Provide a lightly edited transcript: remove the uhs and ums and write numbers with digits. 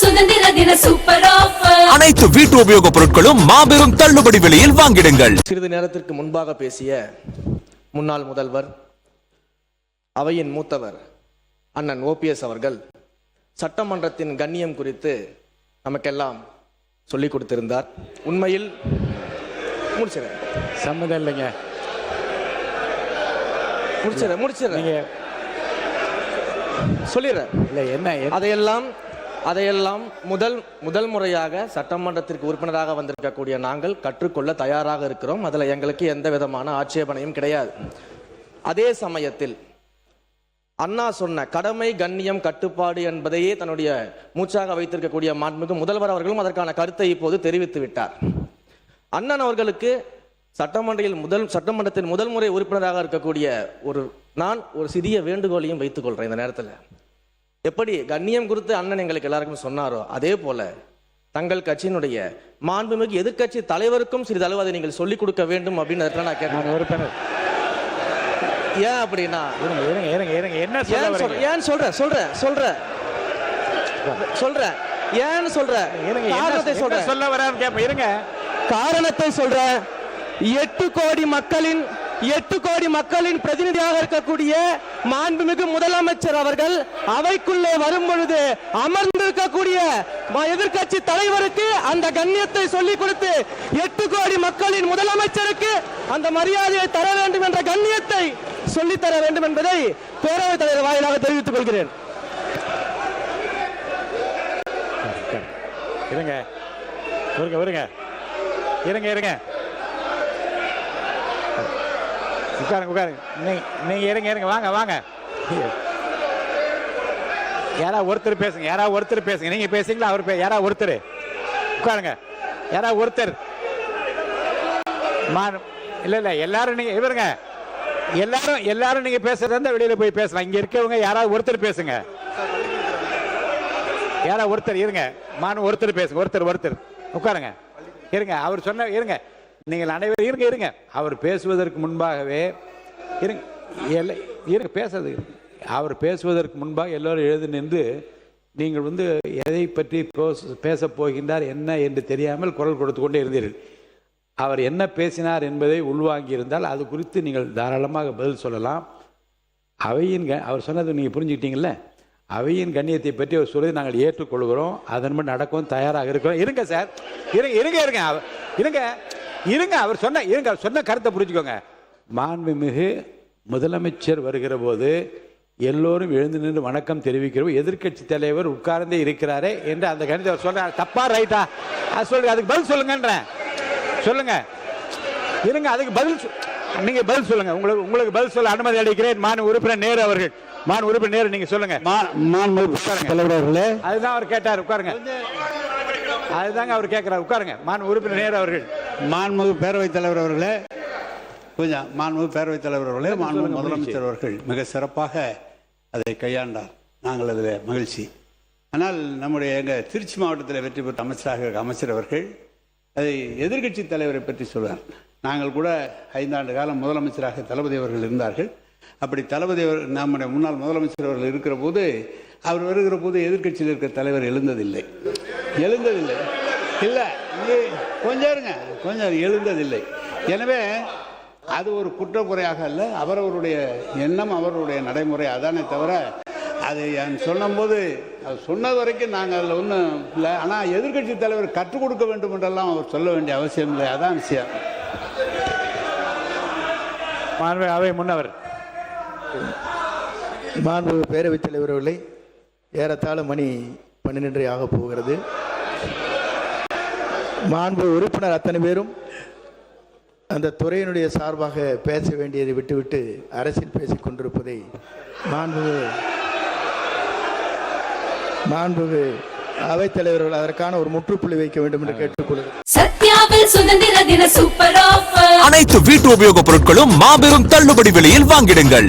சுதந்திர தின super offer. அனைத்து வீட்டு உபயோகப் பொருட்களும் மாபெரும் தள்ளுபடி விலையில் வாங்கிடுங்கள். சிறிது நேரத்திற்கு முன்பாக பேசிய முன்னாள் முதல்வர், அவையின் மூத்தவர் அண்ணன் ஓபிஎஸ் அவர்கள் சட்டமன்றத்தின் கண்ணியம் குறித்து நமக்கெல்லாம் சொல்லிக் கொடுத்திருந்தார். உண்மையில் முடிச்சிடறேன், சம்மதம் இல்லைங்க, முடிச்சிடறேன் சொல்லிடுறேன். இல்லை என்ன அதையெல்லாம் முதல் முறையாக சட்டமன்றத்திற்கு உறுப்பினராக வந்திருக்கக்கூடிய நாங்கள் கற்றுக்கொள்ள தயாராக இருக்கிறோம். அதில் எங்களுக்கு எந்த விதமான ஆட்சேபனையும் கிடையாது. அதே சமயத்தில் அண்ணா சொன்ன கடமை கண்ணியம் கட்டுப்பாடு என்பதையே தன்னுடைய மூச்சாக வைத்திருக்கக்கூடிய மாண்புமிகு முதல்வர் அவர்களும் அதற்கான கருத்தை இப்போது தெரிவித்து விட்டார். அண்ணன் அவர்களுக்கு சட்டமன்றத்தின் முதல் முறை உறுப்பினராக இருக்கக்கூடிய நான் ஒரு சிறிய வேண்டுகோளையும் வைத்துக் கொள்றேன். இந்த நேரத்தில் எப்படி கண்ணியம் குறித்து அண்ணன் எங்களுக்கு எல்லாருக்கும் சொன்னாரோ அதே போல தங்கள் கட்சியினுடைய மாண்புமிகு எதிர்கட்சி தலைவருக்கும் சிறிதளவு அதை நீங்கள் சொல்லிக் கொடுக்க வேண்டும் அப்படின்னு நான் கேட்டேன். ஏன் அப்படின்னா ஏன் சொல்றேன் காரணத்தை சொல்றேன். 8 கோடி மக்களின் பிரதிநிதியாக இருக்கக்கூடிய மாண்புமிகு முதலமைச்சர் அவர்கள் அவைக்குள்ளே வரும் பொழுது அமர்ந்திருக்கக்கூடிய எதிர்கட்சி தலைவருக்கு அந்த கண்ணியத்தை சொல்லிக் கொடுத்து 8 கோடி மக்களின் முதலமைச்சருக்கு அந்த மரியாதையை தர வேண்டும் என்ற கண்ணியத்தை சொல்லித்தர வேண்டும் என்பதை பேரவைத் தலைவர் வாயிலாக தெரிவித்துக் கொள்கிறேன். நீங்க இருங்க வாங்க யாராவது ஒருத்தர் பேசுங்க. நீங்க பேசுங்களா? அவர் யாராவது ஒருத்தர் உட்காருங்க. யாராவது ஒருத்தர் இல்ல எல்லாரும் நீங்க இவருங்க எல்லாரும் நீங்க பேசுறதா வெளியில போய் பேசலாம். இங்க இருக்கவங்க யாராவது ஒருத்தர் பேசுங்க. யாராவது ஒருத்தர் இருங்க. ஒருத்தர் பேசுங்க. ஒருத்தர் உட்காருங்க. இருங்க. அவர் சொன்ன இருங்க. நீங்கள் அனைவரும் இருங்க. அவர் பேசுவதற்கு முன்பாகவே அவர் பேசுவதற்கு முன்பாக எல்லோரும் எழுதி நின்று நீங்கள் எதை பற்றி பேச போகின்றார் என்ன என்று தெரியாமல் குரல் கொடுத்து கொண்டே இருந்தீர்கள். அவர் என்ன பேசினார் என்பதை உள்வாங்கி இருந்தால் அது குறித்து நீங்கள் தாராளமாக பதில் சொல்லலாம். அவர் சொன்னது நீங்கள் புரிஞ்சுக்கிட்டீங்கல்ல. அவையின் கண்ணியத்தை பற்றி அவர் சொல்லி நாங்கள் ஏற்றுக்கொள்கிறோம். அதன்படி நடக்கவும் தயாராக இருக்கிறோம். இருங்க சார், இருங்க. அவர் சொன்ன கருத்தை புரிஞ்சுக்கோங்க. மாண்புமிகு முதலமைச்சர் வருகிற போது எல்லோரும் எழுந்து நின்று வணக்கம் தெரிவிக்கிறோம். எதிர்கட்சி தலைவர் உட்கார்ந்தே இருக்கிறாரே என்று அந்த கருத்தை அவர் சொல்றாரு. தப்பா ரைட்டா? அது சொல்லுங்க. அதுக்கு பதில் சொல்லுங்கன்றேன். சொல்லுங்க. இருங்க. அதுக்கு நீங்க பதில் சொல்லுங்க. உங்களுக்கு பதில் சொல்ல அனுமதி அளிக்கிறேன். மாண்பு உறுப்பினர் நேரு அவர்கள். உறுப்பினர் நேரு, நீங்க சொல்லுங்க. தலைவர்களே, அதுதான் அவர் கேட்டார். உட்காருங்க. அதுதாங்க அவர் கேட்கிறார். உட்காருங்க. உறுப்பினர் நேரு அவர்கள். மாண்புமிகு பேரவைத் தலைவர் அவர்களே, மாண்புமிகு பேரவைத் தலைவர் அவர்களே, மாண்புமிகு முதலமைச்சர் அவர்கள் மிக சிறப்பாக அதை கையாண்டார். நாங்கள் அதில் மகிழ்ச்சி. ஆனால் எங்கள் திருச்சி மாவட்டத்தில் வெற்றி பெற்ற அமைச்சர் அவர்கள் அதை எதிர்கட்சி தலைவரை பற்றி சொல்வார். நாங்கள் கூட 5 ஆண்டு காலம் முதலமைச்சராக தளபதி அவர்கள் இருந்தார்கள். அப்படி தளபதி நம்முடைய முன்னாள் முதலமைச்சர் அவர்கள் இருக்கிற போது, அவர் வருகிற போது எதிர்கட்சியில் இருக்கிற தலைவர் எழுந்ததில்லை. இல்லை, கொஞ்சம் எழுந்ததில்லை. எனவே அது ஒரு குற்றக்குறையாக அல்ல, அவரவருடைய எண்ணம், அவருடைய நடைமுறை. அதானே தவிர அதை சொன்னபோது அது சொன்னது வரைக்கும் நாங்கள் அதில் ஒன்றும் இல்லை. ஆனால் எதிர்கட்சி தலைவர் கற்றுக் கொடுக்க வேண்டும் என்றெல்லாம் அவர் சொல்ல வேண்டிய அவசியம் இல்லை. அதான் விஷயம். அவை முன்னவர் மாண்பு பேரவைத் தலைவர் அவர்களை, ஏறத்தாழ மணி 12 ஆக போகிறது. மாண்பு உறுப்பினர் அத்தனை பேரும் அந்த துறையினுடைய சார்பாக பேச வேண்டியதை விட்டுவிட்டு அரசியல் பேசிக் கொண்டிருப்பதை மாண்பு அவைத்தலைவர்கள் அதற்கான ஒரு முற்றுப்புள்ளி வைக்க வேண்டும் என்று கேட்டுக்கொள்கிறேன். சத்யாவில் சுதந்திர தின சூப்பர் ஆஃபர். அனைத்து வீட்டு உபயோகப் பொருட்களும் மாபெரும் தள்ளுபடி விலையில் வாங்கிடுங்கள்.